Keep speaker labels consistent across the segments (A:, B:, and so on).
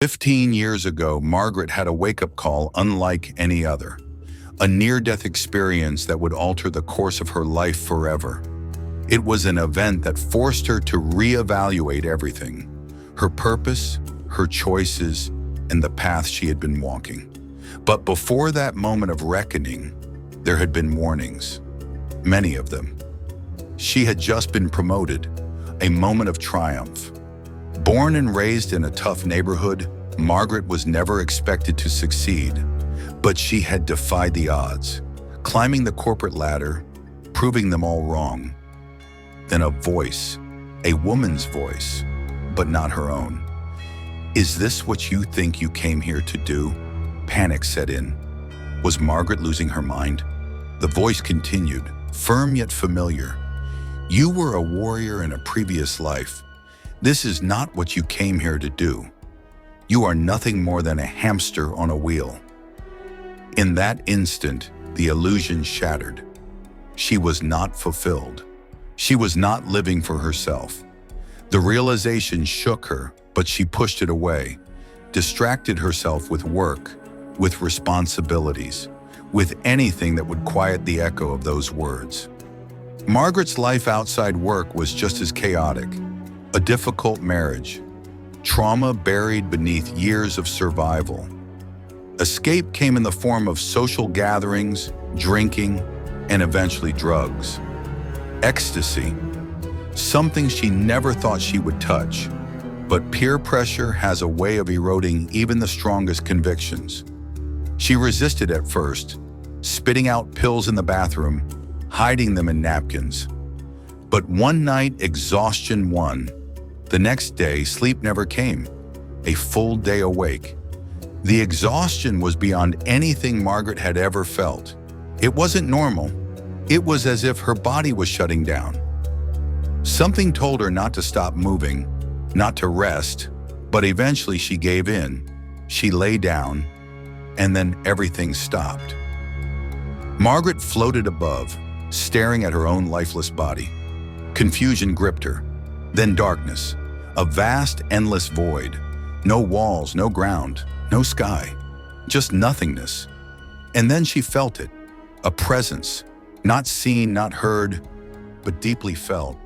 A: 15 years ago, Margaret had a wake-up call unlike any other. A near-death experience that would alter the course of her life forever. It was an event that forced her to reevaluate everything. Her purpose, her choices, and the path she had been walking. But before that moment of reckoning, there had been warnings. Many of them. She had just been promoted, a moment of triumph. Born and raised in a tough neighborhood, Margaret was never expected to succeed, but she had defied the odds, climbing the corporate ladder, proving them all wrong. Then a voice, a woman's voice, but not her own. "Is this what you think you came here to do?" Panic set in. Was Margaret losing her mind? The voice continued, firm yet familiar. "You were a warrior in a previous life. This is not what you came here to do. You are nothing more than a hamster on a wheel." In that instant, the illusion shattered. She was not fulfilled. She was not living for herself. The realization shook her, but she pushed it away, distracted herself with work, with responsibilities, with anything that would quiet the echo of those words. Margaret's life outside work was just as chaotic. A difficult marriage, trauma buried beneath years of survival. Escape came in the form of social gatherings, drinking, and eventually drugs. Ecstasy, something she never thought she would touch. But peer pressure has a way of eroding even the strongest convictions. She resisted at first, spitting out pills in the bathroom, hiding them in napkins. But one night, exhaustion won. The next day, sleep never came. A full day awake. The exhaustion was beyond anything Margaret had ever felt. It wasn't normal. It was as if her body was shutting down. Something told her not to stop moving, not to rest, but eventually she gave in. She lay down, and then everything stopped. Margaret floated above, staring at her own lifeless body. Confusion gripped her, then darkness, a vast, endless void. No walls, no ground, no sky, just nothingness. And then she felt it, a presence, not seen, not heard, but deeply felt.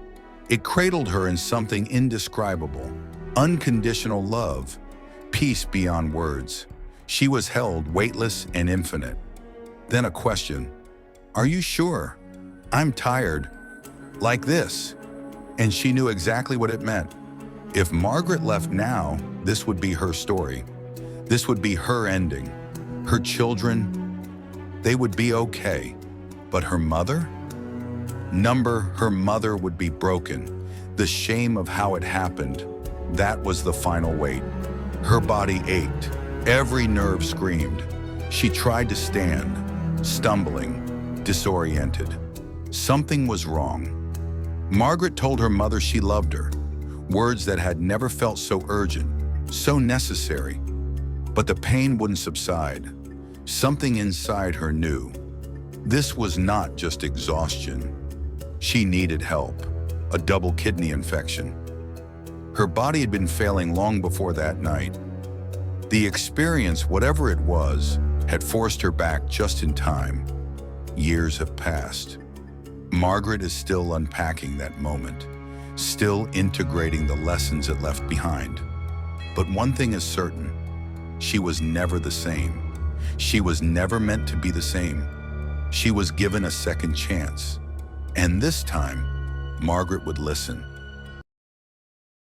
A: It cradled her in something indescribable, unconditional love, peace beyond words. She was held weightless and infinite. Then a question, "Are you sure? I'm tired. Like this." And she knew exactly what it meant. If Margaret left now, this would be her story. This would be her ending. Her children, they would be okay. But her mother? Her mother would be broken. The shame of how it happened, that was the final weight. Her body ached. Every nerve screamed. She tried to stand, stumbling, disoriented. Something was wrong. Margaret told her mother she loved her, words that had never felt so urgent, so necessary. But the pain wouldn't subside. Something inside her knew. This was not just exhaustion. She needed help, a double kidney infection. Her body had been failing long before that night. The experience, whatever it was, had forced her back just in time. Years have passed. Margaret is still unpacking that moment, still integrating the lessons it left behind. But one thing is certain, she was never the same. She was never meant to be the same. She was given a second chance. And this time, Margaret would listen.